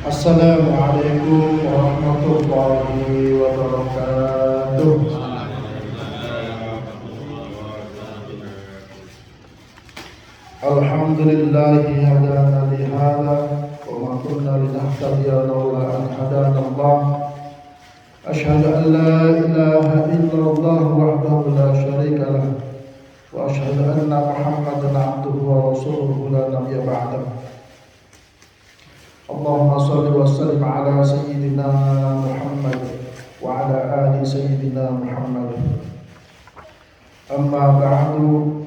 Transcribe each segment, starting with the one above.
Assalamualaikum warahmatullahi wabarakatuh. Alhamdulillahi hadana li hadha wa ma kunna linahtadiya laula an hadana Allah. Asyhadu an la ilaha illallah wahdahu la syarika lah wa asyhadu anna Muhammadan abduhu wa rasuluhu la nabiyya ba'dahu. Allahumma salli wa sallim ala sayyidina Muhammad wa ala ali sayyidina Muhammad. Amma ba'du.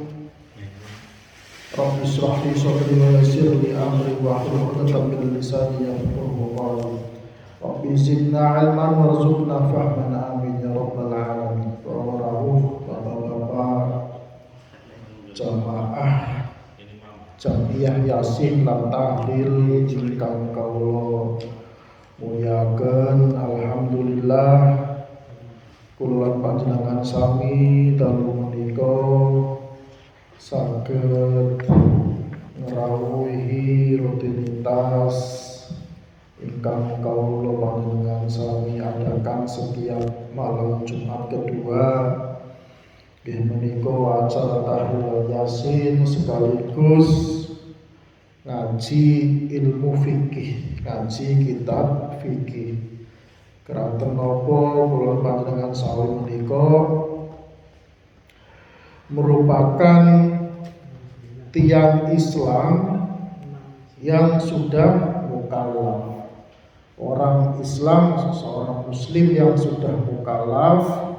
Rabbi shrah li sadri wa yassir li amri wa hlul 'uqdatam min lisani yafqahu qawli. Rabbi zidna 'ilman warzuqna fahman amin ya rabbal alamin. Bapak-bapak jamaah Jamiyah Yasin lan tahlil ingkang kawula muliaken, alhamdulillah kula panjenengan sami dalu menika saged ngrawuhi rutinitas ingkang kawula panjenengan sami adakan setiap malam Jumat kedua. Nggih menika acara tahlil Yasin sekaligus ngaji ilmu fikih, ngaji kitab fikih. Keranten napa kula panjenengan sami menika merupakan tiang Islam yang sudah mukallaf. Orang Islam, seseorang muslim yang sudah mukallaf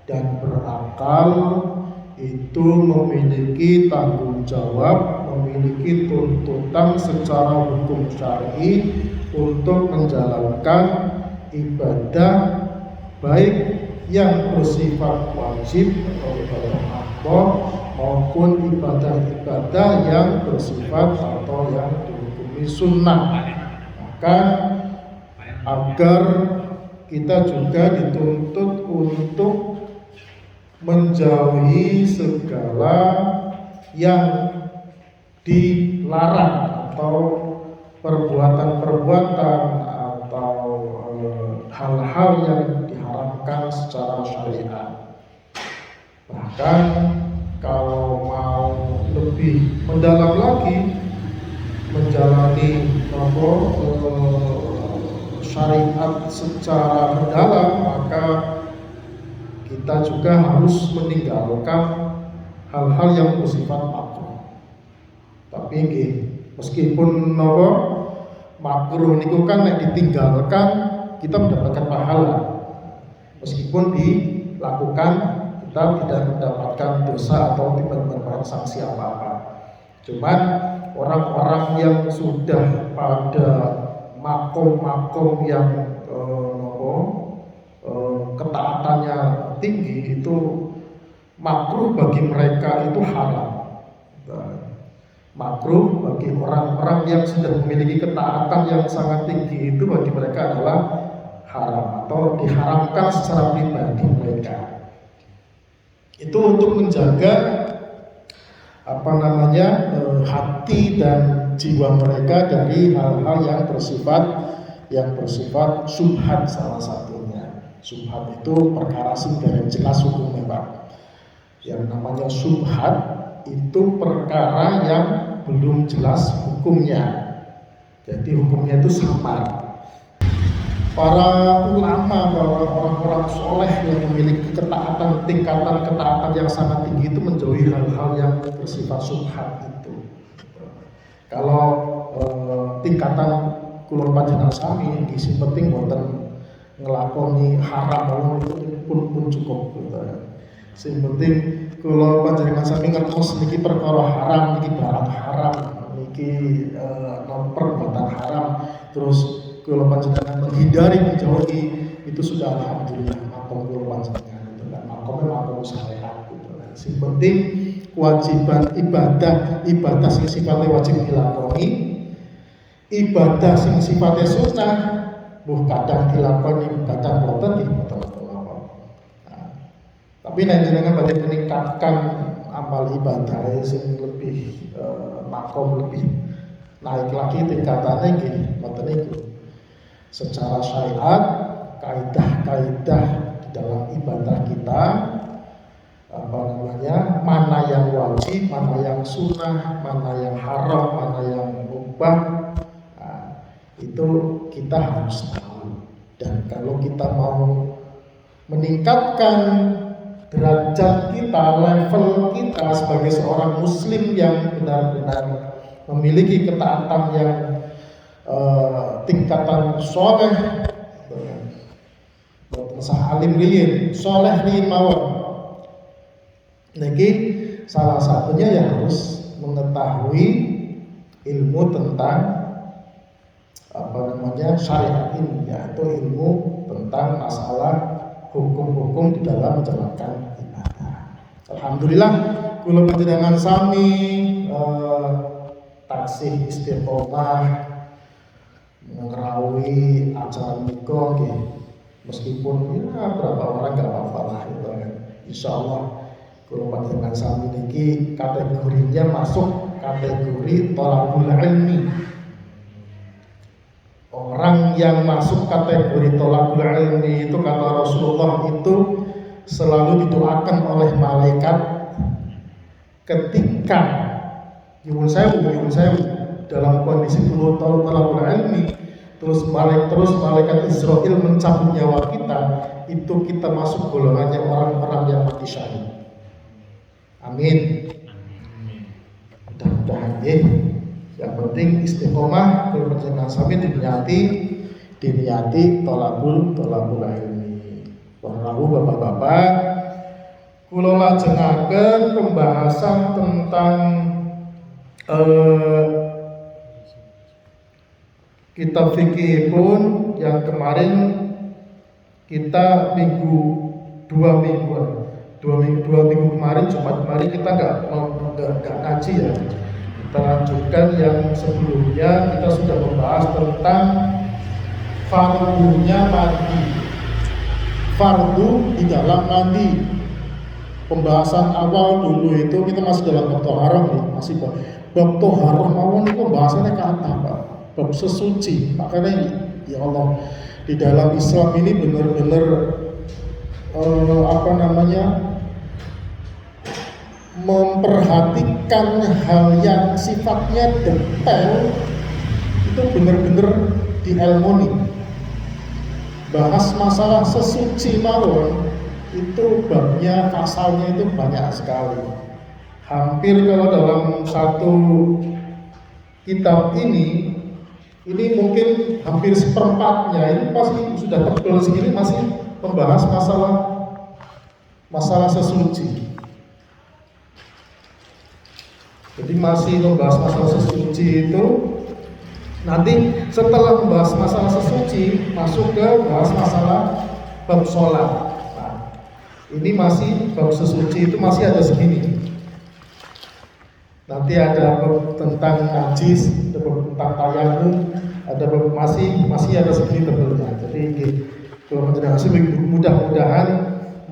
dan berakal itu memiliki tanggung jawab, memiliki tuntutan secara hukum syar'i untuk menjalankan ibadah baik yang bersifat wajib atau ibadah makruh maupun ibadah-ibadah yang bersifat atau yang dihukumi sunnah. Maka agar kita juga dituntut untuk menjauhi segala yang dilarang atau perbuatan-perbuatan atau hal-hal yang diharamkan secara syariat. Bahkan kalau mau lebih mendalam lagi menjalani syariat secara mendalam, maka kita juga harus meninggalkan hal-hal yang bersifat makruh. Tapi nggih, meskipun makruh niku kan nek ditinggalkan kita mendapatkan pahala. Meskipun dilakukan kita tidak mendapatkan dosa atau tidak mendapatkan sanksi apa-apa. Cuman orang-orang yang sudah pada makom-makom yang ketaatannya tinggi, itu makruh bagi mereka itu haram. Makruh bagi orang-orang yang sudah memiliki ketaatan yang sangat tinggi itu bagi mereka adalah haram atau diharamkan secara pribadi mereka. Itu untuk menjaga hati dan jiwa mereka dari hal-hal yang bersifat syubhat salah satunya. Syubhat itu perkara sing dereng jelas hukumnya, Pak. Yang namanya syubhat itu perkara yang belum jelas hukumnya. Jadi hukumnya itu samar. Para ulama, para orang-orang soleh yang memiliki tingkatan ketaatan yang sangat tinggi itu menjauhi hal-hal yang bersifat syubhat itu. Kalau tingkatan kula panjenengan sami isi penting wonten ngelakoni haram pun cukup gitu. Sing penting kula panjenengan sami ngertos niki perkara haram, niki barang haram, niki perbuatan haram, terus kula panjenengan menghindari, menjauhi, itu sudah alhamdulillah makom kula panjenengan gitu kan. Makom syariat gitu kan. Sing penting kewajiban ibadah sing sifatnya wajib dilakoni, ibadah sing sifatnya sunnah kadang dilakoni, kadang boten dilakoni. Tapi nek jenengan badhe meningkatkan amal ibadah sing lebih makom lebih naik lagi tingkatannya nggih ngoten niku. secara syariat, kaidah-kaidah di dalam ibadah kita, mana yang wajib, mana yang sunnah, mana yang haram, mana yang mubah. Nah, itu kita harus tahu. Dan kalau kita mau meningkatkan derajat kita, level kita sebagai seorang muslim yang benar-benar memiliki ketaatan yang tingkatan soleh, alim riyin, soleh riyin mawon. Niki salah satunya ya harus mengetahui ilmu tentang syariat ini, yaitu ilmu tentang masalah hukum-hukum di dalam menjalankan ibadah. Alhamdulillah, kula panjenengan sami taksih istiqomah ngrawuhi acara nikah nggih. Meskipun ya berapa orang enggak apa-apa lah itu kan. Insyaallah kula panjenengan sami niki kategorinya masuk kategori thalabul ilmi. Orang yang masuk kategori thalabul ilmi itu kata Rasulullah itu selalu didoakan oleh malaikat ketika nyuwun sewu dalam kondisi thalabul ilmi, terus malaikat Israel mencabut nyawa kita, itu kita masuk golongannya orang-orang yang mati syahid. Amin. Mudah-mudahan ya. Yang penting istiqomah berperjalanan sami diniati thalabul ilmi. Wahyu bapak-bapak, kula lajengaken pembahasan tentang kitab fikih pun yang kemarin kita dua minggu kemarin, Jumat kemarin kita nggak ngaji ya. Kita lanjutkan yang sebelumnya, kita sudah membahas tentang fardunya mandi, fardu di dalam mandi. Pembahasan awal dulu itu kita masih dalam bab thaharah nih, masih bab thaharah mawon itu pembahasannya ke atas Pak, bab sesuci. Makanya ya Allah, di dalam Islam ini benar-benar memperhatikan hal yang sifatnya detail itu benar-benar diilmuni. Bahas masalah sesuci mawon itu babnya, pasalnya itu banyak sekali. Hampir kalau dalam satu kitab ini mungkin hampir seperempatnya ini pasti sudah tebal segini masih membahas masalah sesuci. Jadi masih membahas masalah sesuci itu. Nanti setelah membahas masalah sesuci, masuk ke bahas masalah bab sholat. Nah, ini masih bab sesuci itu masih ada segini. Nanti ada bab tentang najis, ada bab tentang tayamum, ada bab masih ada segini tebelnya. Jadi kalau mudah-mudahan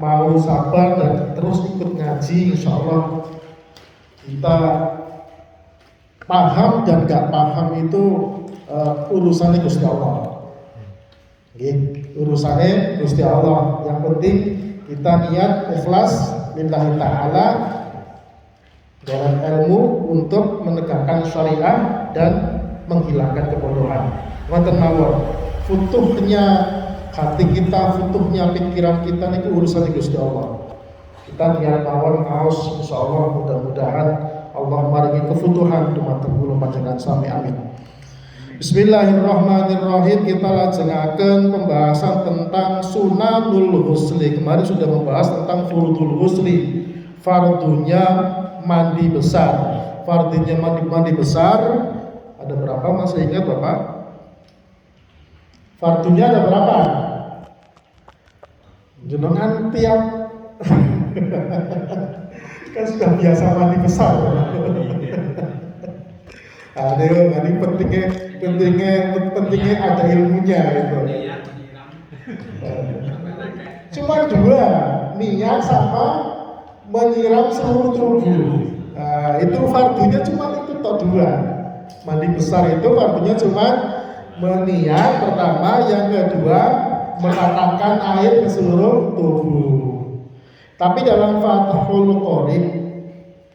mau sabar dan terus ikut ngaji, insya Allah kita paham dan gak paham itu urusannya Gusti Allah. Urusannya Gusti Allah. Yang penting kita niat ikhlas lillahi ta'ala dalam ilmu untuk menegakkan syariah dan menghilangkan kebodohan. Wonten mawon futuhnya hati kita, futuhnya pikiran kita niku urusannya Gusti Allah. Kita niat mawon ngaos insyaallah, mudah-mudahan Allah maringi kefutuhan dumateng kula panjenengan sami amin. Bismillahirrahmanirrahim. Kita lajengaken pembahasan tentang sunanul husli. Kemarin sudah membahas tentang fardul husli, fardunya mandi besar. Fardunya mandi besar ada berapa? Masih ingat Bapak? Fardunya ada berapa? Jenengan tiap kan sudah biasa mandi besar. Aduh, ini pentingnya ada ilmunya gitu. Cuma dua, niat sama menyiram seluruh tubuh. Itu fardunya cuma itu toh dua. Mandi besar itu fardunya cuma Berniat pertama, yang kedua meratakan air ke seluruh tubuh. Tapi dalam Fathul Qorib,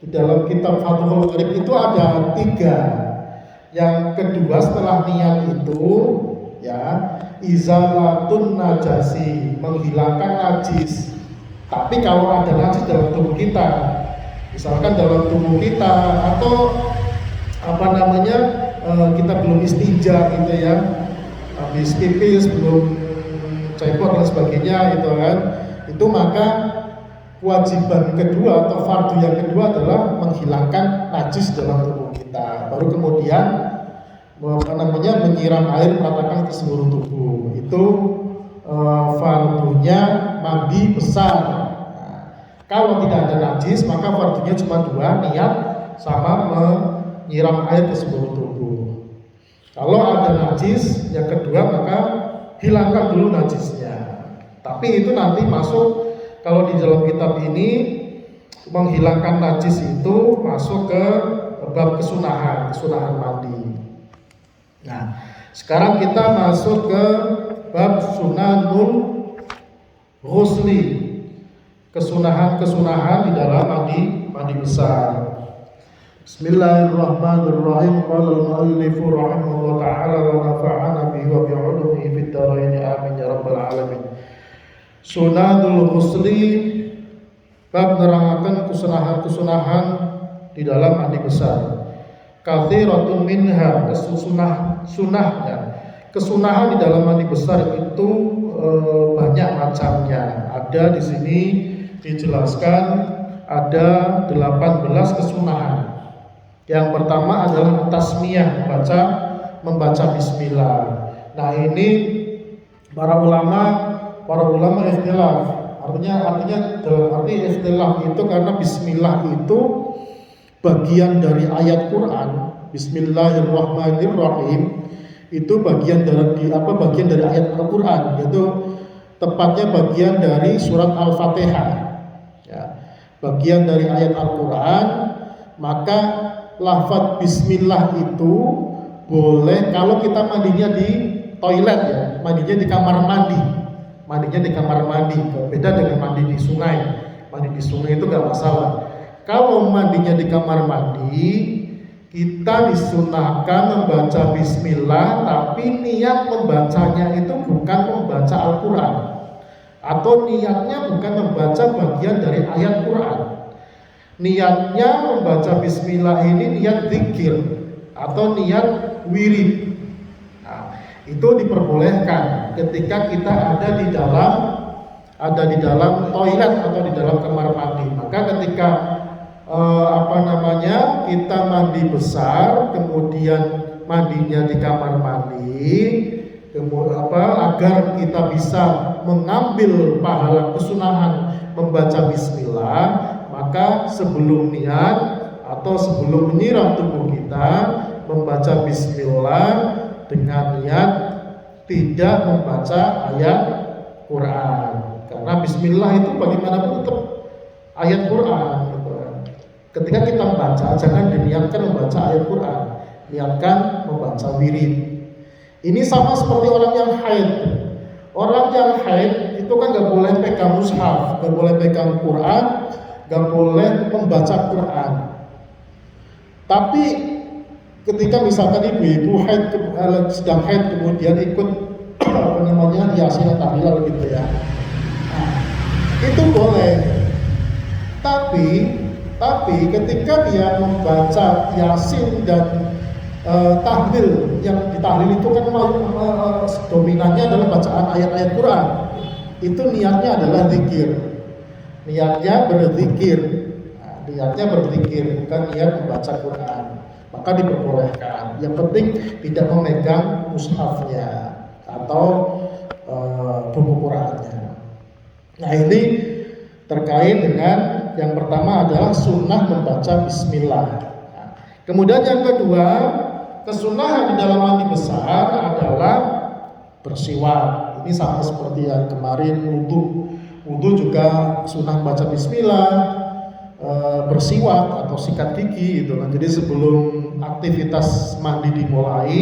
di dalam kitab Fathul Qorib itu ada 3. Yang kedua setelah niat itu ya, izalatun najasi, menghilangkan najis. Tapi kalau ada najis dalam tubuh kita, misalkan dalam tubuh kita atau kita belum istinja gitu ya, habis pipis belum cebok dan sebagainya gitu kan, itu maka kewajiban kedua atau fardu yang kedua adalah menghilangkan najis dalam tubuh kita. Baru kemudian menyiram air meratakan ke seluruh tubuh. Itu fardunya mandi besar. Nah, kalau tidak ada najis maka fardunya cuma 2, niat sama menyiram air ke seluruh tubuh. Kalau ada najis yang kedua maka hilangkan dulu najisnya. Tapi itu nanti masuk, kalau di dalam kitab ini menghilangkan najis itu masuk ke bab kesunahan mandi. Nah, sekarang kita masuk ke bab sunanul ghusli, kesunahan di dalam mandi besar. Bismillahirrahmanirrahim. Qala al-mu'allifu rahimahullah ta'ala wa nafa'ana bihi wa bi'ulumihi fid dharain amin ya rabbal alamin. Sunanul ghusli, bab nerangaken kesunahan di dalam mandi besar. Katsiratun minha, sunahnya. Kesunahan di dalam mandi besar itu banyak macamnya. Ada di sini dijelaskan ada 18 kesunahan. Yang pertama adalah tasmiyah, membaca bismillah. Nah, ini para ulama ikhtilaf. Artinya dalam arti ikhtilaf itu karena bismillah itu bagian dari ayat Quran. Bismillahirrahmanirrahim itu bagian dari ayat Al-Qur'an, yaitu tepatnya bagian dari surat Al-Fatihah. Ya, bagian dari ayat Al-Qur'an. Maka lafaz bismillah itu boleh kalau kita mandinya di toilet ya, mandinya di kamar mandi. Beda dengan mandi di sungai. Mandi di sungai itu gak masalah. Kalau mandinya di kamar mandi, kita disunahkan membaca bismillah, tapi niat membacanya itu bukan membaca Al-Quran, atau niatnya bukan membaca bagian dari ayat Quran. Niatnya membaca bismillah ini niat zikir atau niat wirid. Nah, itu diperbolehkan ketika kita ada di dalam toilet atau di dalam kamar mandi. Maka ketika kita mandi besar, kemudian mandinya di kamar mandi, agar kita bisa mengambil pahala kesunahan membaca bismillah, maka sebelum niat atau sebelum menyiram tubuh kita membaca bismillah dengan niat tidak membaca ayat Quran. Karena bismillah itu bagaimanapun tetap ayat Quran. Ketika kita membaca, jangan diniatkan membaca ayat Quran, niatkan membaca wirid. Ini sama seperti orang yang haid. Orang yang haid itu kan gak boleh pegang mushaf, gak boleh pegang Quran, gak boleh membaca Quran. Tapi ketika misalkan ibu-ibu haid, sedang haid kemudian ikut Yasin tahlil gitu ya, nah, itu boleh. Tapi ketika dia membaca Yasin dan tahlil, yang ditahlil itu kan dominannya adalah bacaan ayat-ayat Quran, itu niatnya adalah zikir, niatnya berzikir, bukan niat membaca Quran, maka diperbolehkan. Yang penting tidak memegang mushafnya atau buku Qurannya. Nah, ini terkait dengan yang pertama adalah sunnah membaca bismillah. Nah, kemudian yang kedua, kesunahan di dalam mandi besar adalah bersiwak. Ini sama seperti yang kemarin wudu juga sunnah baca bismillah, bersiwak atau sikat gigi gitu kan. Jadi sebelum aktivitas mandi dimulai,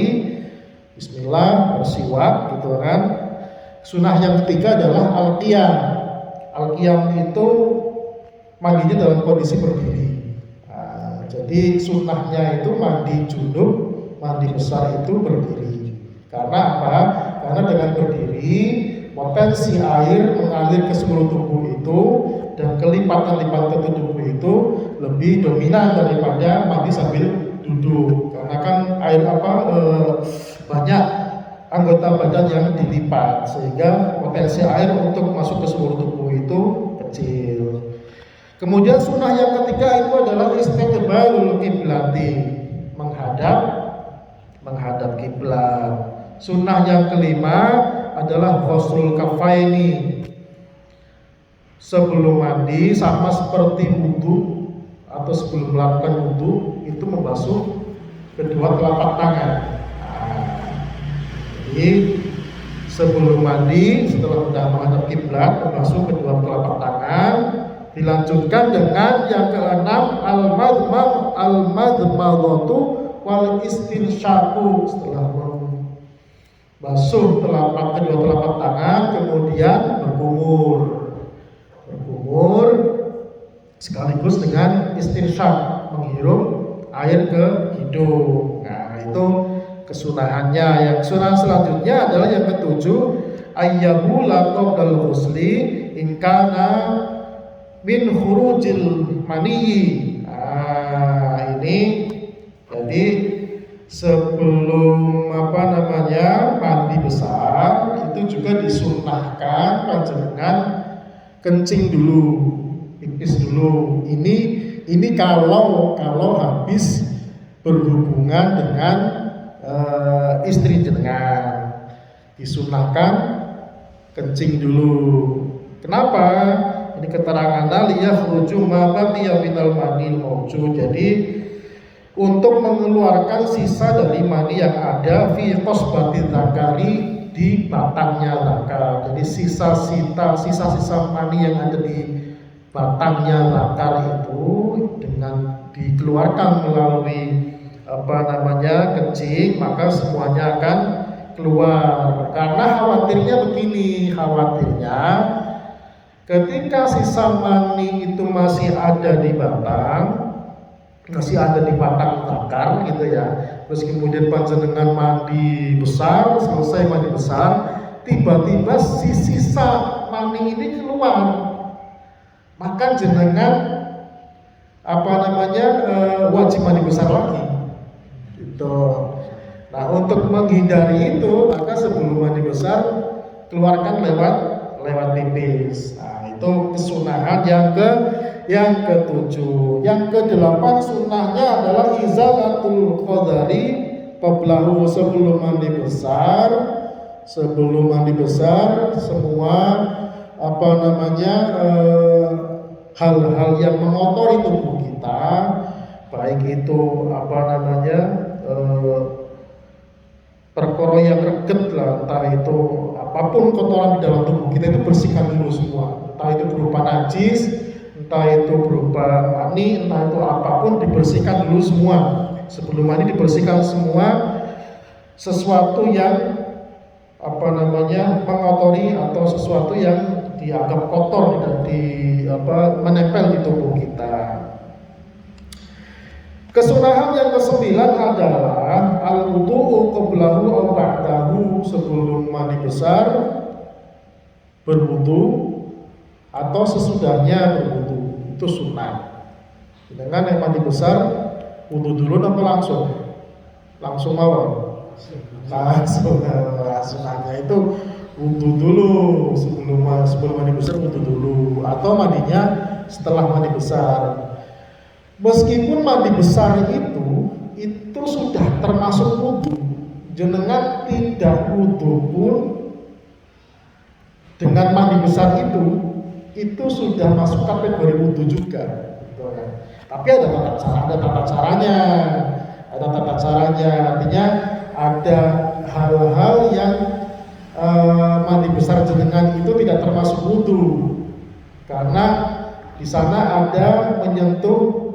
Bismillah, bersiwak gitu kan. Sunnah yang ketiga adalah al-qiyam. Al-qiyam itu mandinya dalam kondisi berdiri. Nah, jadi sunnahnya itu mandi junub, mandi besar itu berdiri. Karena apa? Karena dengan berdiri potensi air mengalir ke seluruh tubuh itu dan kelipatan-lipatan tubuh itu lebih dominan daripada mandi sambil duduk. Karena kan air banyak anggota badan yang dilipat sehingga potensi air untuk masuk ke seluruh tubuh itu kecil. Kemudian sunnah yang ketiga itu adalah istiqbalul qiblati, menghadap kiblat. Sunnah yang kelima adalah ghuslul kafaini. Sebelum mandi sama seperti wudu atau sebelum melakukan wudu itu membasuh kedua telapak tangan. Jadi sebelum mandi setelah sudah menghadap kiblat membasuh kedua telapak tangan. Dilanjutkan dengan yang keenam al-madmadatu wal istinsyaqu. Setelah membasuh kedua telapak tangan kemudian berkumur sekaligus dengan istinsyaq, menghirup air ke hidung. Nah, itu kesunahannya. Yang sunah selanjutnya adalah yang ketujuh, ayyahu laqab dal ghusli in kana min khurujil maniyi. Nah, ini jadi sebelum mandi besar itu juga disunnahkan panjenengan kencing dulu, pipis dulu. Ini kalau habis berhubungan dengan istri jenengan disunnahkan kencing dulu. Kenapa? Ini keterangan liyakhruju ma baqiya minal manil mawjud. Jadi untuk mengeluarkan sisa dari mani yang ada fi qasbati dzakari, di batangnya zakar. Jadi sisa-sisa mani yang ada di batangnya zakar itu dengan dikeluarkan melalui kencing, maka semuanya akan keluar. Karena khawatirnya ketika sisa mani itu masih ada di batang zakar gitu ya. Terus kemudian panjenengan selesai mandi besar, tiba-tiba si sisa mani ini keluar. Maka jenengan wajib mandi besar lagi. Gitu. Nah, untuk menghindari itu, maka sebelum mandi besar keluarkan lewat pipis. Nah, itu kesunahan yang ketujuh. Yang kedelapan sunnahnya adalah izalatul qadari qablahu, sebelum mandi besar semua hal-hal yang mengotori tubuh kita, baik itu perkara yang reget lah, entah itu apapun kotoran di dalam tubuh kita itu bersihkan dulu semua, entah itu berupa najis, entah itu berupa mani, entah itu apapun, dibersihkan dulu semua. Sebelum mandi dibersihkan semua sesuatu yang mengotori atau sesuatu yang dianggap kotor dan menempel di tubuh kita. Kesunahan yang kesembilan adalah al-wudu'u qablahu aw ba'dahu, sebelum mandi besar berwudu atau sesudahnya berwudu, itu sunnah. Dengan yang mandi besar wudu dulu atau langsung mawon? Sunnahnya itu wudu dulu sebelum mandi besar, wudu dulu, atau mandinya setelah mandi besar. Meskipun mandi besar itu sudah termasuk wudu, jenengan tidak wudu pun dengan mandi besar itu sudah masuk kategori wudu juga, gitu kan. Tapi ada tata caranya. Artinya ada hal-hal yang mandi besar jenengan itu tidak termasuk wudu, karena di sana ada menyentuh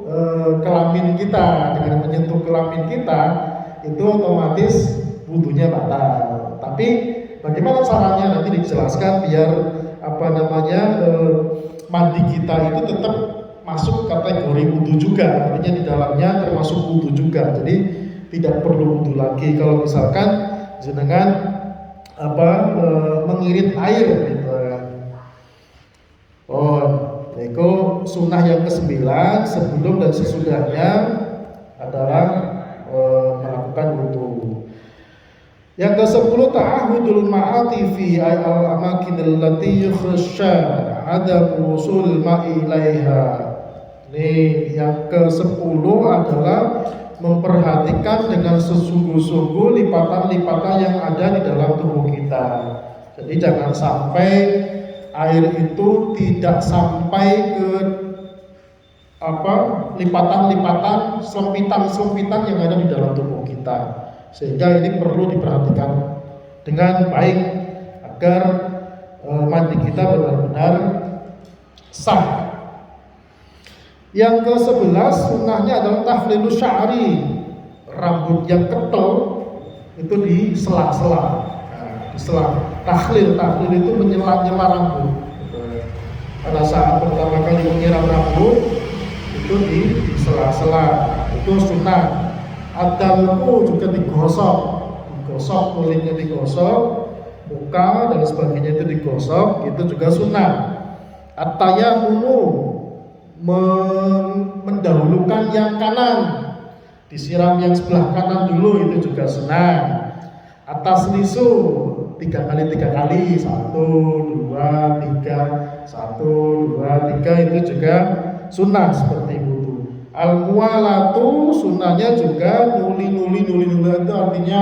kelamin kita. Dengan menyentuh kelamin kita itu otomatis wudunya batal. Tapi bagaimana caranya nanti dijelaskan biar mandi kita itu tetap masuk kategori wudu juga, artinya di dalamnya termasuk wudu juga. Jadi tidak perlu wudu lagi kalau misalkan jenengan mengirit air gitu kan. Itu sunnah yang ke-9 sebelum dan sesudahnya adalah melakukan wudu. Yang ke-10 ta'ahudul ma'atifi al-amakin allati yukhsha adamu usul ma'i ilaiha. Ini yang ke-10 adalah memperhatikan dengan sesungguh-sungguh lipatan-lipatan yang ada di dalam tubuh kita. Jadi jangan sampai air itu tidak sampai ke lipatan-lipatan, selempitan-selempitan yang ada di dalam tubuh kita. Sehingga ini perlu diperhatikan dengan baik agar mandi kita benar-benar sah. Yang ke-11 sunnahnya adalah tahlilus sya'ri, rambut yang ketol itu di sela-sela. Di sela. Tahlil itu menyela-nyela rambut. Pada saat pertama kali menyiram rambut itu di sela-sela, itu sunnah. Adalku juga digosok kulitnya digosok, muka dan sebagainya itu digosok, itu juga sunnah. At-tayammunu, mendahulukan yang kanan, disiram yang sebelah kanan dulu, itu juga sunnah. Atas lisu 3 kali 1, 2, 3, 1, 2, 3 itu juga sunnah seperti wudu. Al-muwalatu sunnahnya juga nuli itu artinya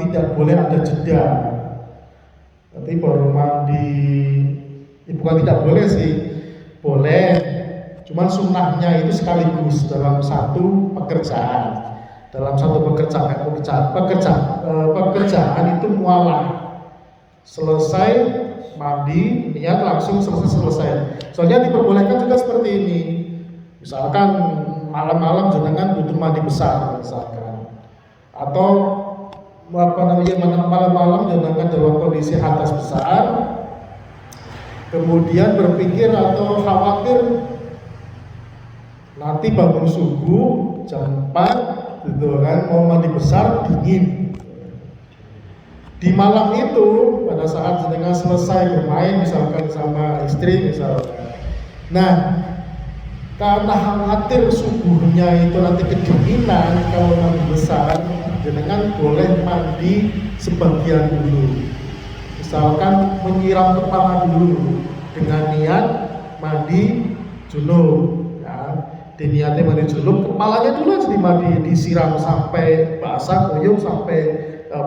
tidak boleh ada jeda. Nanti baru mandi, bukan tidak boleh sih, boleh. Cuman sunnahnya itu sekaligus dalam satu pekerjaan. Dalam satu pekerjaan itu mualah. Selesai mandi, niat langsung selesai. Soalnya diperbolehkan juga seperti ini. Misalkan malam-malam jenengan butuh mandi besar misalkan, atau malam-malam jenengan dalam kondisi hadas besar, kemudian berpikir atau khawatir nanti bangun subuh jam 4 gitu kan, mau mandi besar dingin. Di malam itu pada saat jenengan selesai bermain misalkan sama istri misalkan, nah karena khawatir subuhnya itu nanti kedinginan, kalau mandi besar jenengan boleh mandi sebagian dulu. Misalkan menyiram kepala dulu dengan niat mandi junub. Diniatnya mandi junub, kepalanya dulu aja disiram sampai basah, kuyup sampai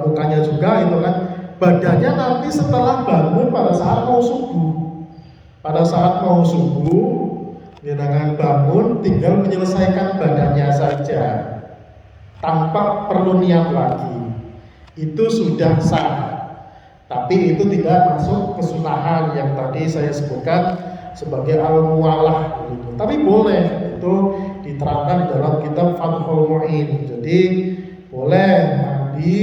mukanya juga itu kan. Badannya nanti setelah bangun pada saat mau subuh. Pada saat mau subuh, dengan bangun tinggal menyelesaikan badannya saja tanpa perlu niat lagi. Itu sudah sah. Tapi itu tidak masuk kesunahan yang tadi saya sebutkan sebagai al-muwalah gitu. Tapi boleh, itu diterangkan di dalam kitab Fathul Mu'in. Jadi boleh mandi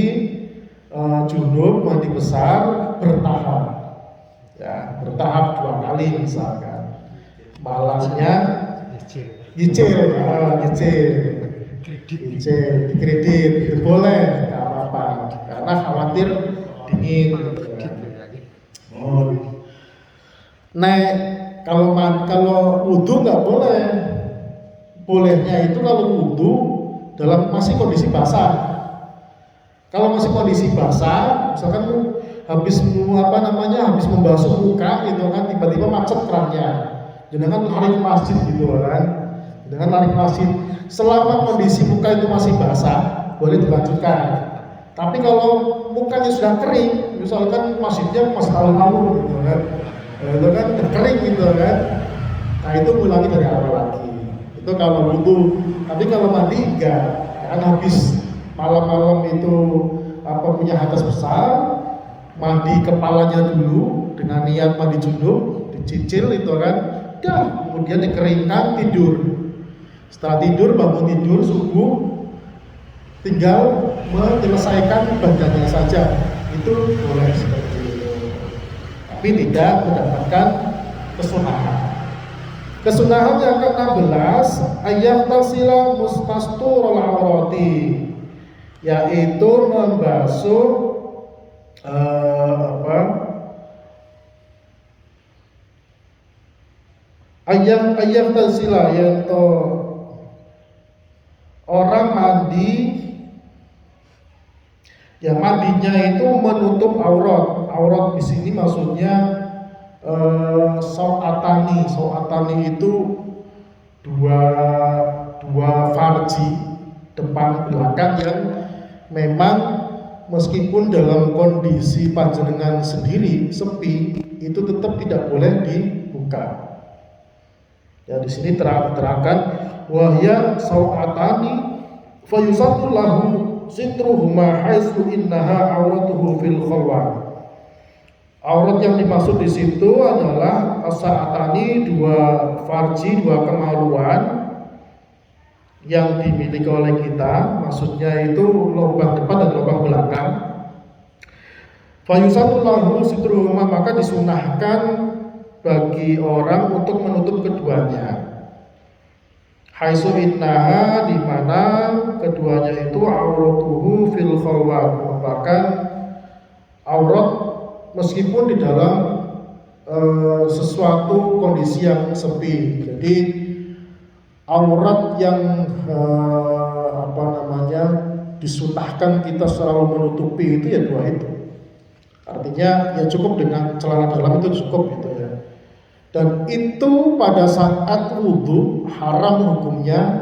junub, mandi besar bertahap. Ya, bertahap 2 kali misalkan. Malamnya dikredit itu boleh, nggak apa-apa, karena khawatir dingin. Kalau wudu nggak boleh. Bolehnya itu kalau wudu dalam masih kondisi basah. Kalau masih kondisi basah, misalkan habis membasuh muka gitu kan, tiba-tiba macet kerannya. Jangan lari ke masjid gitu kan. Jangan lari ke masjid. Selama kondisi muka itu masih basah, boleh dilanjutkan. Tapi kalau mukanya sudah kering, misalkan masjidnya masih alun-alun gitu kan. Itu kan kering gitu kan. Nah itu ulangi dari awal lagi. Itu kalau wudu. Tapi kalau mandi enggak. Kan habis malam-malam itu punya hadas besar, mandi kepalanya dulu dengan niat mandi junub, dicicil itu kan. Kemudian dikeringkan, tidur. Setelah tidur, bangun tidur subuh, tinggal menyelesaikan badannya saja, itu boleh seperti itu, tapi tidak mendapatkan kesunahan. Kesunahan yang ke-16 ayat tasila mustasturul aurati, yaitu membasuh ayat tasila, yaitu orang mandi, ya mandinya itu menutup aurat. Aurat di sini maksudnya Sawatani itu dua farji depan belakang yang memang meskipun dalam kondisi panjenengan sendiri sepi itu tetap tidak boleh dibuka. Ya di sini terangkan wahya sawatani fayusatu lahu sitruhuma haitsu innaha auratuhu fil khalwah. Aurat yang dimaksud di situ adalah as-sa'atani, dua farji, dua kemaluan yang dimiliki oleh kita, maksudnya itu lubang depan dan lubang belakang. Fayusatu lahu sitruhuma, maka disunahkan bagi orang untuk menutup keduanya. Haitsu innaha, di mana keduanya itu auratuhu fil khalwah, merupakan aurat meskipun di dalam sesuatu kondisi yang sepi. Jadi aurat yang disunahkan kita selalu menutupi itu ya dua itu. Artinya ya cukup dengan celana dalam itu cukup gitu ya. Dan itu pada saat wudhu haram hukumnya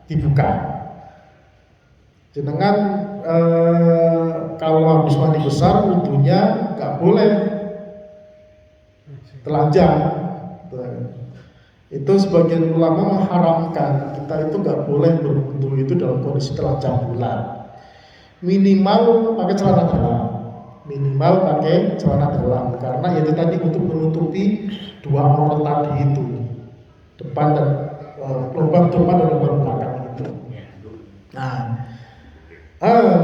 dibuka. Jenengan kalau habis mandi besar wudhunya nggak boleh telanjang. Itu sebagian ulama mengharamkan kita itu nggak boleh berwudhu itu dalam kondisi telanjang bulat. Minimal pakai celana dalam. Minimal pakai celana dalam karena itu tadi untuk menutupi dua aurat tadi itu, depan dan lubang depan dan lubang belakang itu. Nah,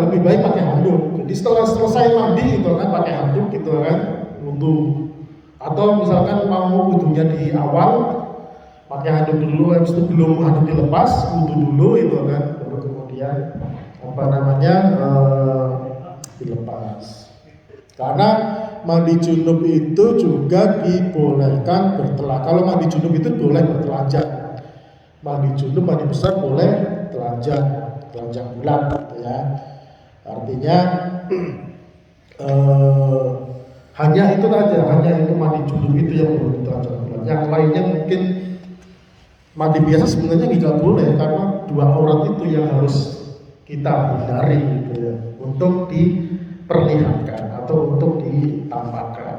lebih baik pakai handuk. Jadi setelah selesai mandi gitu kan pakai handuk gitu kan wudhu. Atau misalkan mau wudhunya di awal pakai handuk dulu, habis itu belum handuk dilepas wudhu dulu itu kan, baru kemudian dilepas. Karena mandi junub itu juga dibolehkan bertelanjang. Kalau mandi junub itu boleh bertelanjang. Mandi junub, mandi besar boleh telanjang bulat gitu ya. Artinya hanya itu saja, hanya itu mandi junub itu yang boleh telanjang bulat. Yang lainnya mungkin mandi biasa sebenarnya tidak boleh karena dua aurat itu yang harus kita hindari gitu ya, untuk diperlihatkan atau untuk ditampakkan.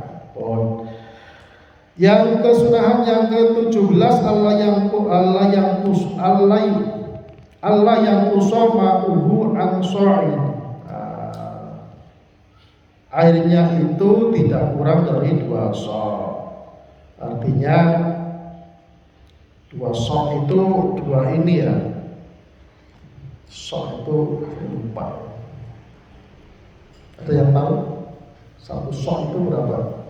Yang kesunahan yang ke-17 Allah yang kusoma'uhu ansori. Airnya itu tidak kurang dari 2 sok. Artinya 2 sok itu 2 ini ya. Sok itu lupa. Ada yang tahu? 1 sok itu berapa?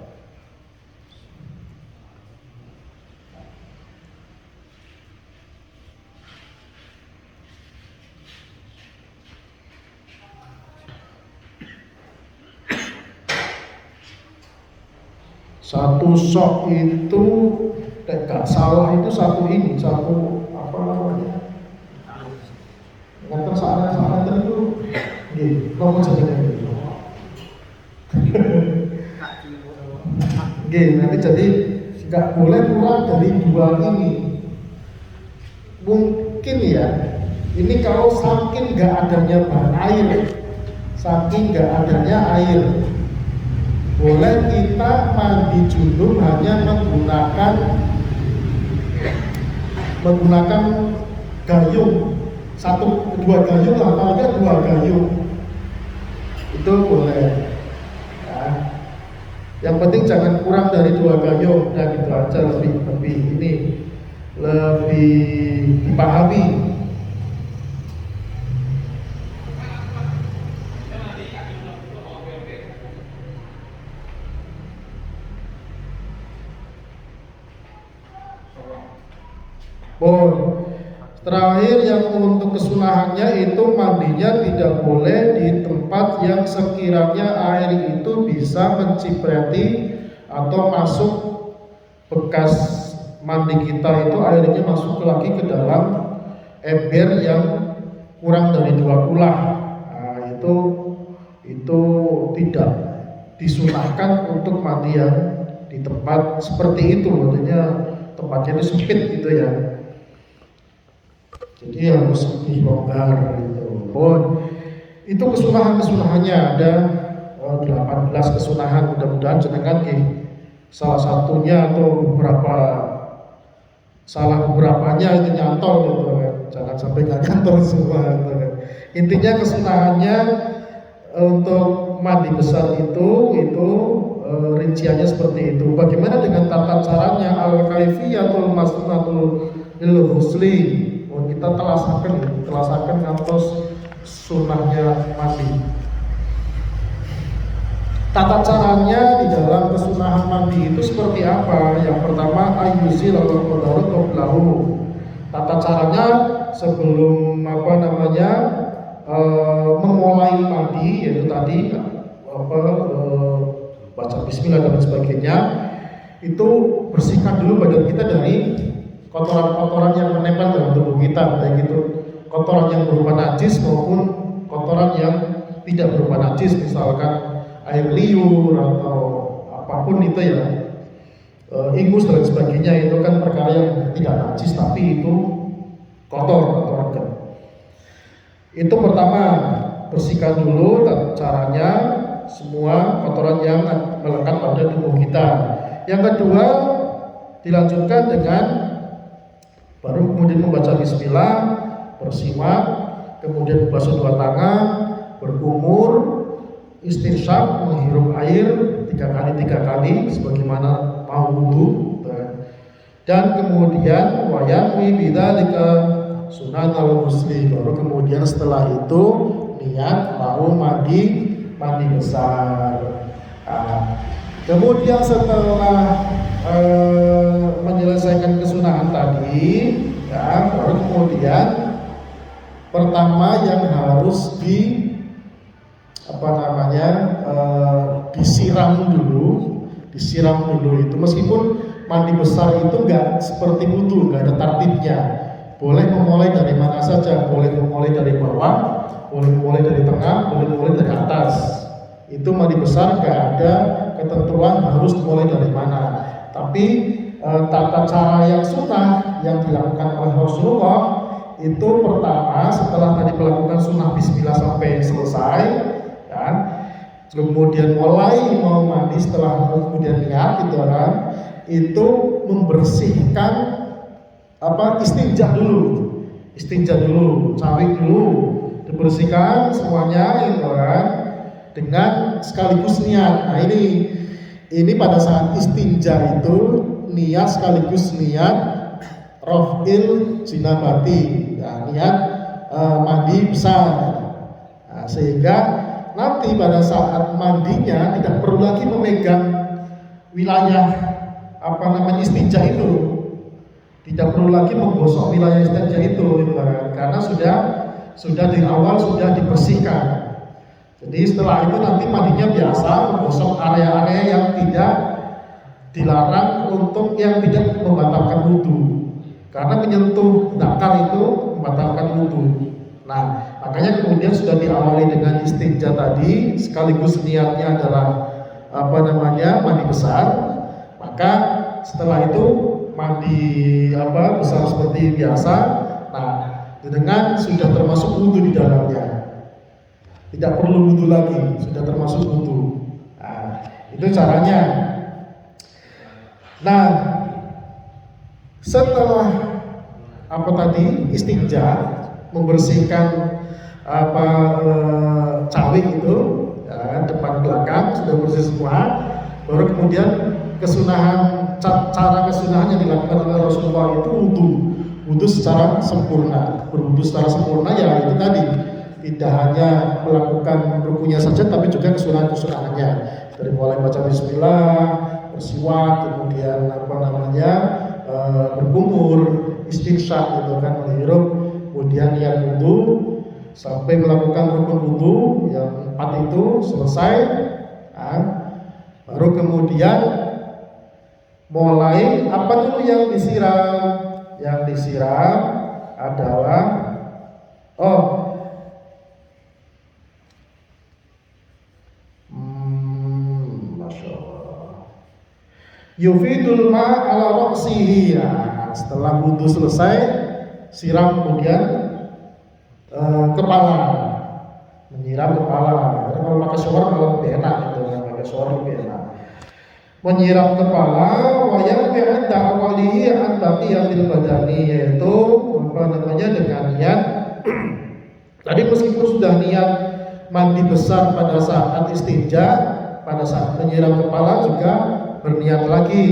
Satu sok itu tidak salah itu satu apa namanya? Ngantar salah itu ngomong saja gitu. Nanti jadi nggak boleh kurang dari 2 ini. Mungkin ya, ini kalau saking nggak adanya air, boleh kita mandi junub hanya menggunakan gayung, 1-2 gayung lah, paling 2 gayung itu boleh ya. Yang penting jangan kurang dari 2 gayung, dan gitu aja, lebih dipahami. Oh, terakhir yang untuk kesunahannya itu mandinya tidak boleh di tempat yang sekiranya air itu bisa menciprati atau masuk bekas mandi kita itu airnya masuk lagi ke dalam ember yang kurang dari 2 kulah. Nah, itu tidak disunahkan untuk mandi yang di tempat seperti itu, maksudnya tempatnya itu sempit gitu ya. Jadi harus lebih longgar gitu. Oh, itu kesunahan-kesunahannya ada 18 kesunahan. Mudah-mudahan jenengan salah satunya atau salah beberapanya itu nyantol gitu kan. Jangan sampai nggak nyantol semua gitu kan. Intinya kesunahannya untuk mandi besar itu rinciannya seperti itu. Bagaimana dengan tata caranya? Al-kaifiyatul masnunatul lil ghusli. Oh, kita telasaken ngantos sunahnya mandi. Tata caranya di dalam kesunahan mandi itu seperti apa? Yang pertama ayyuzil al-qadaru qablahu. Tata caranya sebelum memulai mandi, yaitu tadi baca bismillah dan sebagainya, itu bersihkan dulu badan kita dari kotoran-kotoran yang menempel dalam tubuh kita, baik itu kotoran yang berupa najis maupun kotoran yang tidak berupa najis, misalkan air liur atau apapun itu ya, ingus dan sebagainya, itu kan perkara yang tidak najis tapi itu kotor atau organ. Itu pertama, bersihkan dulu caranya semua kotoran yang melekat pada tubuh kita. Yang kedua, dilanjutkan dengan baru kemudian membaca bismillah, bersiwak, kemudian membasuh 2 tangan, berkumur, istinsyaq, menghirup air 3 kali sebagaimana mau wudu, dan kemudian wayami bidzalika sunatul ghusli. Baru kemudian setelah itu niat mau mandi besar. Kemudian setelah menyelesaikan kesunahan tadi, ya, baru kemudian pertama yang harus disiram dulu itu, meskipun mandi besar itu nggak seperti wudu, nggak ada tertibnya. Boleh memulai dari mana saja, boleh memulai dari bawah, boleh memulai dari tengah, boleh memulai dari atas. Itu mandi besar nggak ada ketentuan harus dimulai dari mana. Tapi tata cara yang sunnah yang dilakukan oleh Rasulullah itu pertama setelah tadi melakukan sunnah bismillah sampai selesai, ya, kemudian mulai mau mandi, setelah kemudian niat gitu kan, itu membersihkan istinja dulu, cawik dulu, dibersihkan semuanya gitu kan, dengan sekaligus niat. Nah ini pada saat istinja itu niat sekaligus niat raf'il jinabati, ya, niat mandi besar. Nah, sehingga nanti pada saat mandinya tidak perlu lagi memegang wilayah istinja itu, tidak perlu lagi menggosok wilayah istinja itu gitu kan, karena sudah di awal sudah dibersihkan. Jadi setelah itu nanti mandinya biasa, menggosok area-area yang tidak dilarang untuk yang tidak membatalkan wudu, karena menyentuh zakar itu membatalkan wudu. Nah, makanya kemudian sudah diawali dengan istinja tadi, sekaligus niatnya adalah mandi besar. Maka setelah itu mandi besar seperti biasa. Nah, dengan sudah termasuk wudu di dalamnya, tidak perlu wudu lagi, sudah termasuk wudu. Nah, itu caranya. Nah, setelah istinja, membersihkan cawik itu, ya, depan belakang sudah bersih semua, baru kemudian cara kesunahan yang dilakukan oleh Rasulullah itu wudu secara sempurna. Berwudu secara sempurna ya itu tadi, tidak hanya melakukan rukunya saja tapi juga kesunahan-kesunahannya, dari mulai baca bismillah, bersiwak, kemudian berkumur, istinsya gitu kan, menghirup, kemudian niat wudu sampai melakukan rukun wudu yang 4 itu selesai. Nah, baru kemudian mulai apa dulu yang disiram? Yang disiram adalah Masya Allah, yufidul ma ala ra'sihi. Setelah wudu selesai, siram kemudian kepala, menyiram kepala. Karena kalau pakai shower malah lebih enak gitu, pakai shower lebih enak. Menyiram kepala, wayang bi'anda awalihi an baqiyatil badani, yaitu dengan niat tadi meskipun sudah niat mandi besar pada saat istinja, pada saat menyiram kepala juga berniat lagi,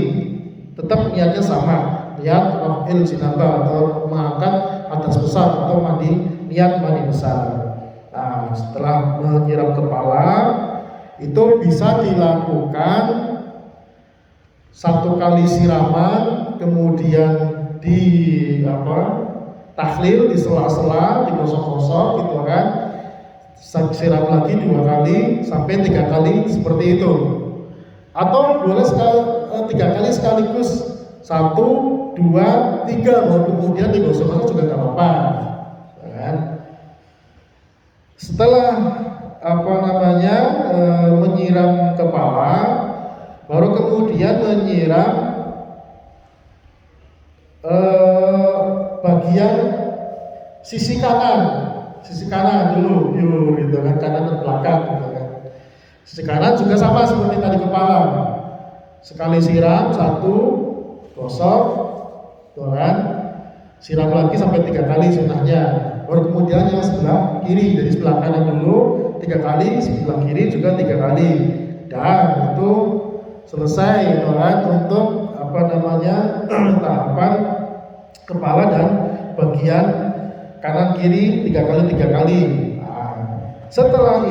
tetap niatnya sama, niat raf'il jinabah atau mengangkat hadas besar atau niat mandi besar. Nah, setelah menyiram kepala itu bisa dilakukan 1 kali siraman, kemudian tahlil di sela-sela, digosok-gosok gitu kan, siram lagi 2 kali sampai 3 kali seperti itu, atau boleh 3 kali sekaligus, 1, 2, 3 baru kemudian digosok-gosok juga nggak apa-apa kan. Setelah menyiram kepala, baru kemudian menyiram bagian sisi kanan dulu, gitu kan, kanan dan belakang gitu kan. Sisi kanan juga sama seperti tadi kepala, sekali siram 1, gosok, tuh kan, siram lagi sampai 3 kali sunahnya. Baru kemudian yang sebelah kiri, jadi sebelah kanan dulu 3 kali, sebelah kiri juga 3 kali, dan itu selesai gitu kan untuk tahapan kepala dan bagian kanan kiri 3 kali. Nah, setelah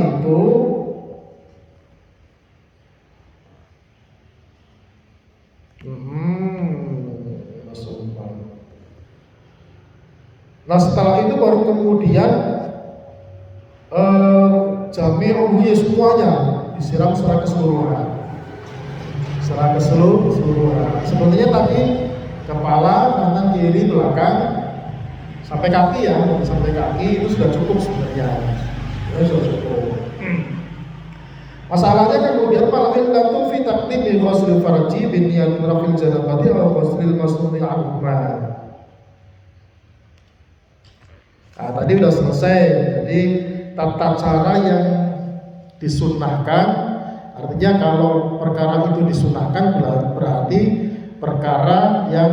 itu baru kemudian jami'uhu semuanya disiram secara keseluruhan. Sebenarnya tadi kepala, kanan, kiri, belakang, sampai kaki ya, sampai kaki itu sudah cukup sebenarnya. Sudah cukup. Masalahnya kemudian malah illatu fi taqdimi ghusl farji bin niyat rafil janabati aw ghusl masnuni anhuma. Nah, tadi sudah selesai. Jadi tata cara yang disunnahkan, artinya kalau perkara itu disunnahkan berarti perkara yang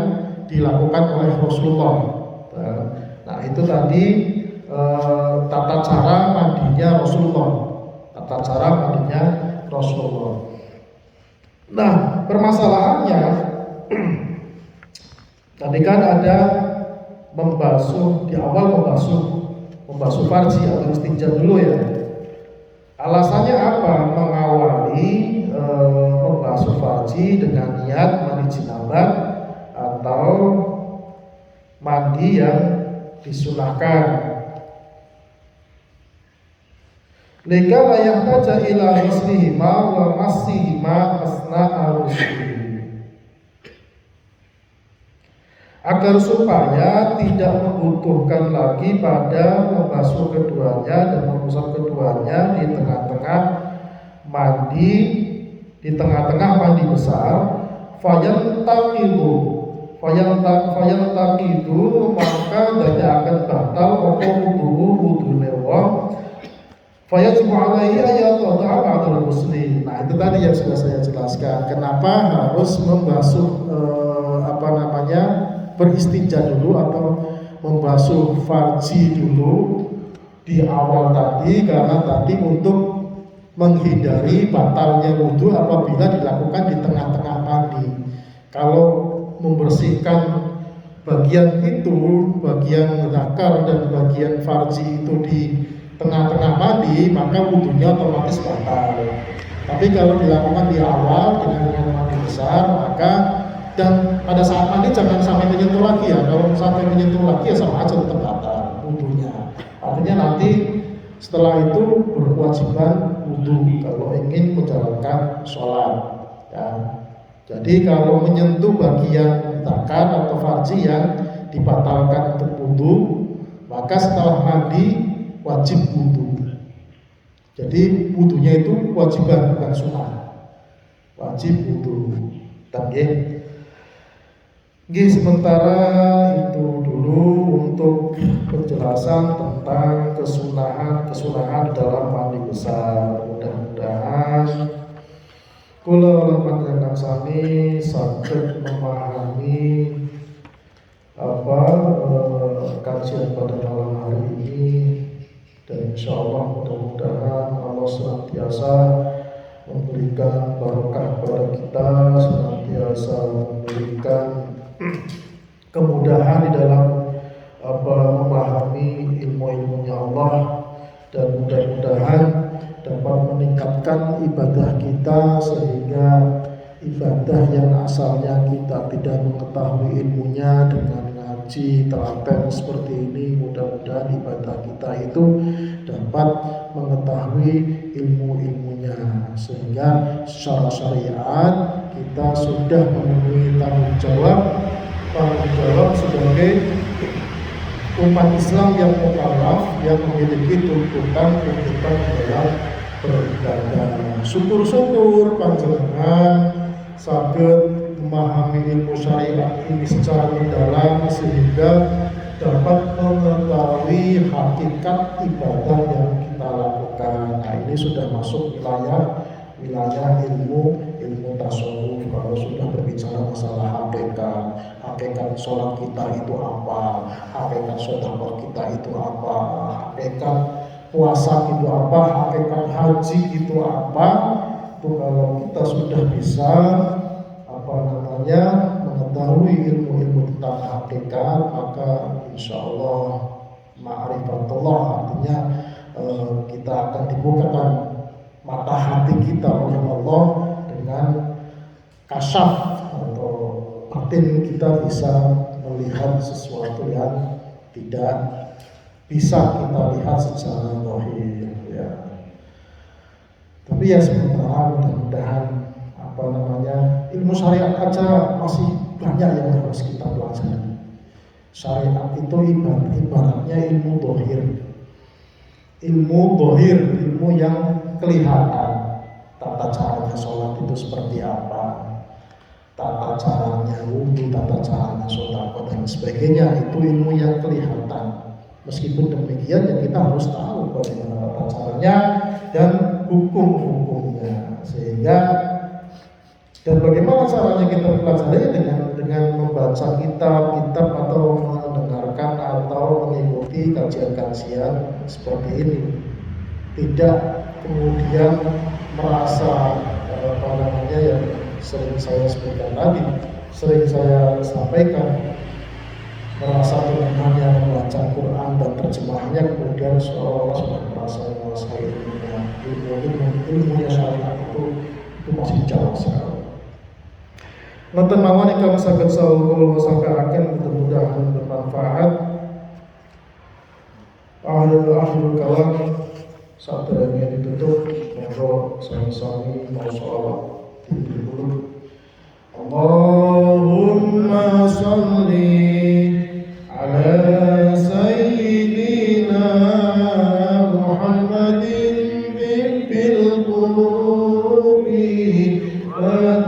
dilakukan oleh Rasulullah. Nah, itu tadi tata cara mandinya Rasulullah. Nah, permasalahannya tadi kan ada membasuh, di awal membasuh farji atau istinja dulu ya. Alasannya apa? Mengawali membasuh farji dengan niat mandi janabah atau mandi yang disunahkan. Lika layak taja ila ghuslihima wa masihima asna'a ghuslihi, agar supaya tidak membutuhkan lagi pada membasuh keduanya dan mengusap keduanya di tengah-tengah mandi besar. Fayantaqidu maka dadi akan batal apa wudune wong. Fayajibu alaihi ayat ba'dal ghusli. Nah, itu tadi yang sudah saya jelaskan. Kenapa harus membasuh beristinja dulu atau membasuh farji dulu di awal tadi, karena tadi untuk menghindari batalnya wudu apabila dilakukan di tengah-tengah mandi. Kalau membersihkan bagian itu, bagian zakar dan bagian farji itu di tengah-tengah mandi, maka wudunya otomatis batal. Tapi kalau dilakukan di awal dengan mandi besar, maka Dan pada saat mandi jangan sampai menyentuh lagi ya. Kalau sampai menyentuh lagi ya sama aja tetap batal wudunya. Artinya nanti setelah itu berkewajiban wudu kalau ingin menjalankan sholat ya. Jadi kalau menyentuh bagian zakar atau farji yang dibatalkan untuk wudu, maka setelah mandi wajib wudu. Jadi wudunya itu kewajiban bukan sunnah. Wajib wudu. Nggih. Sementara itu dulu untuk penjelasan tentang kesunahan dalam mandi besar. Mudah-mudahan kula lan panjenengan sami saged memahami apa kajian pada malam hari ini, dan insyaallah mudah-mudahan Allah senantiasa memberikan barokah pada kita, senantiasa memberikan kemudahan di dalam memahami ilmu-ilmunya Allah, dan mudah-mudahan dapat meningkatkan ibadah kita sehingga ibadah yang asalnya kita tidak mengetahui ilmunya, dengan ngaji telaten seperti ini mudah-mudahan ibadah kita itu dapat mengetahui ilmu-ilmunya, sehingga secara syariat kita sudah memenuhi tanggung jawab sebagai umat Islam yang mukallaf, yang memiliki tuntutan dalam beribadah. Syukur-syukur panjenengan saged memahami ilmu syariat ini secara mendalam sehingga dapat mengetahui hakikat ibadah yang kita lakukan. Nah, ini sudah masuk wilayah ilmu tasawuf. Kalau sudah berbicara masalah hakikat sholat kita itu apa, hakikat sedekah kita itu apa, hakikat puasa itu apa, hakikat haji itu apa, itu kalau kita sudah bisa mengetahui ilmu-ilmu tentang hakikat, maka insya Allah ma'rifatullah, artinya kita akan dibukakan mata hati kita oleh Allah dengan kasyaf atau batin, kita bisa melihat sesuatu yang tidak bisa kita lihat secara zahir ya. Tapi ya sementara mudah-mudahan ilmu syariat aja masih banyak yang harus kita pelajari. Syariat itu ibaratnya ilmu dohir, ilmu yang kelihatan. Tata caranya sholat itu seperti apa, tata caranya wudhu, tata caranya sedekah dan sebagainya, itu ilmu yang kelihatan. Meskipun demikian ya kita harus tahu bagaimana tata caranya dan hukum-hukumnya, sehingga dan bagaimana caranya kita pelajari dengan membaca kitab atau mendengarkan atau mengikuti kajian-kajian seperti ini. Tidak kemudian merasa yang sering saya sebutkan tadi, sering saya sampaikan, merasa dengan hanya membaca Quran dan terjemahannya kemudian seolah-olah sudah merasa menguasai ilmunya syariat itu masih jauh sekali. Nonton mawon ingkang saged kula sampaiaken, mudah-mudahan bermanfaat. Akhirul kalam saderenge ditutup, monggo sami-sami mau sholawat dulu. Allahumma sholli ala sayyidina Muhammadin bil qulubi wa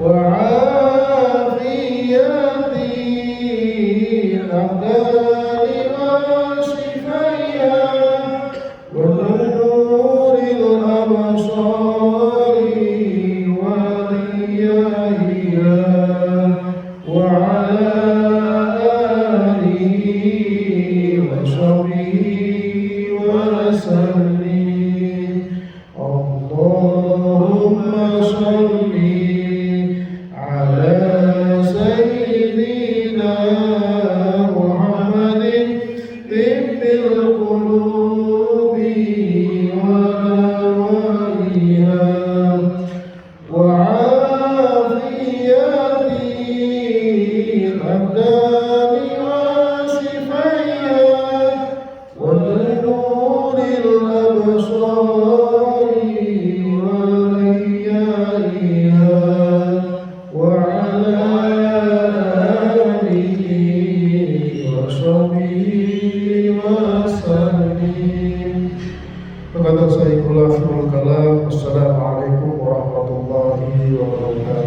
wa وسلم اللهم صل على سيدنا محمد طب القلوب ودوائها وعافية الأبدان وشفائها ونور الأبصار وريائها وعلى آله وصحبه وسلم. Wassalamualaikum warahmatullahi wabarakatuh.